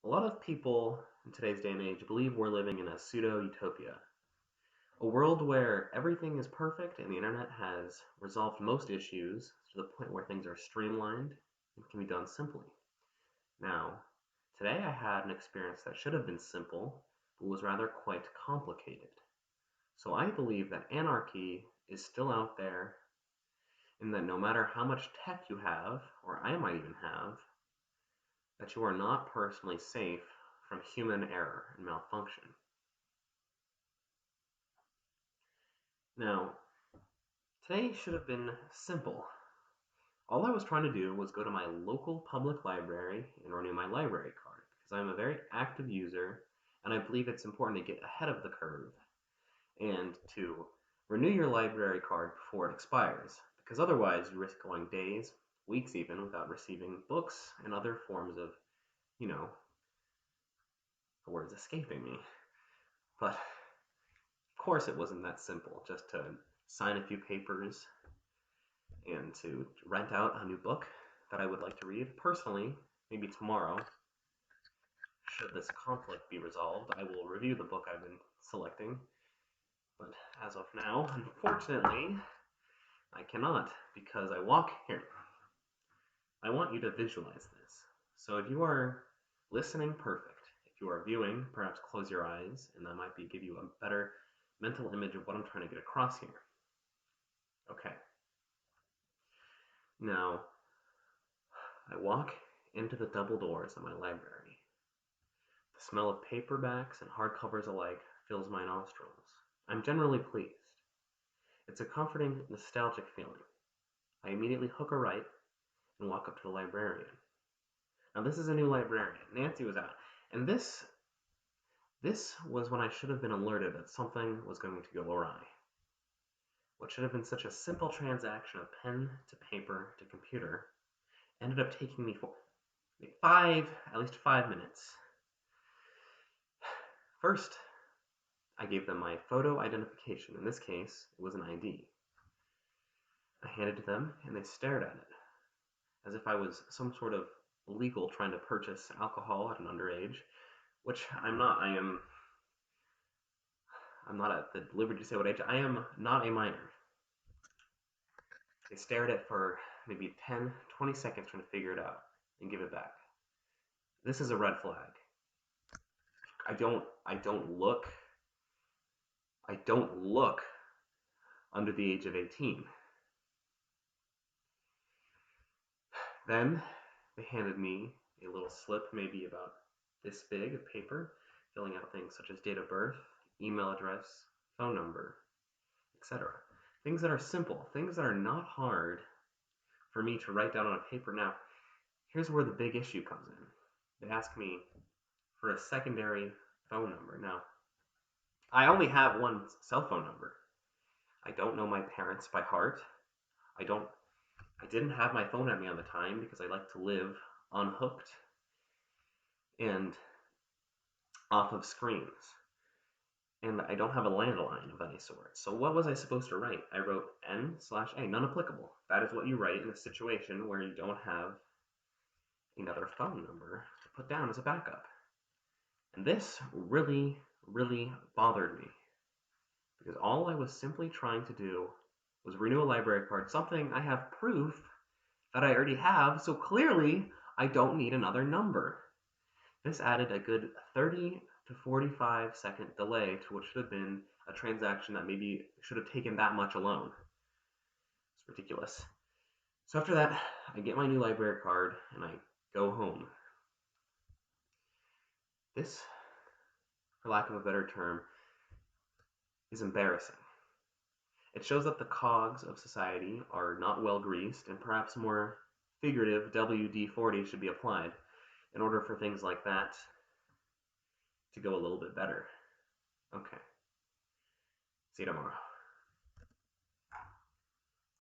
A lot of people in today's day and age believe we're living in a pseudo-utopia, a world where everything is perfect and the internet has resolved most issues to the point where things are streamlined and can be done simply. Now, today I had an experience that should have been simple, but was rather quite complicated. So I believe that anarchy is still out there, and that no matter how much tech you have, or I might even have, that you are not personally safe from human error and malfunction. Now, today should have been simple. All I was trying to do was go to my local public library and renew my library card, because I'm a very active user and I believe it's important to get ahead of the curve and to renew your library card before it expires, because otherwise you risk going days, weeks even, without receiving books and other forms of, you know, the word's escaping me. But of course it wasn't that simple, just to sign a few papers and to rent out a new book that I would like to read. Personally, maybe tomorrow, should this conflict be resolved, I will review the book I've been selecting. But as of now, unfortunately, I cannot, because I walk here. I want you to visualize this. So if you are listening, perfect. If you are viewing, perhaps close your eyes, and that might give you a better mental image of what I'm trying to get across here. Okay. Now, I walk into the double doors of my library. The smell of paperbacks and hardcovers alike fills my nostrils. I'm generally pleased. It's a comforting, nostalgic feeling. I immediately hook a right and walk up to the librarian. Now this is a new librarian. Nancy was out. And this was when I should have been alerted that something was going to go awry. What should have been such a simple transaction of pen to paper to computer ended up taking me at least 5 minutes. First, I gave them my photo identification. In this case, it was an ID. I handed it to them, and they stared at it, as if I was some sort of illegal trying to purchase alcohol at an underage, which I'm not. I'm not at the liberty to say what age. I am not a minor. They stared at it for maybe 10, 20 seconds trying to figure it out and give it back. This is a red flag. I don't look under the age of 18. Then they handed me a little slip, maybe about this big of paper, filling out things such as date of birth, email address, phone number, etc. Things that are simple, things that are not hard for me to write down on a paper. Now, here's where the big issue comes in. They ask me for a secondary phone number. Now, I only have one cell phone number. I don't know my parents by heart. I didn't have my phone at me all the time because I like to live unhooked and off of screens. And I don't have a landline of any sort. So what was I supposed to write? I wrote N/A, none applicable. That is what you write in a situation where you don't have another phone number to put down as a backup. And this really, really bothered me, because all I was simply trying to do was renew a library card, something I have proof that I already have, so clearly I don't need another number. This added a good 30 to 45-second delay to what should have been a transaction that maybe should have taken that much alone. It's ridiculous. So after that, I get my new library card and I go home. This, for lack of a better term, is embarrassing. It shows that the cogs of society are not well greased, and perhaps more figurative WD-40 should be applied in order for things like that to go a little bit better. Okay. See you tomorrow.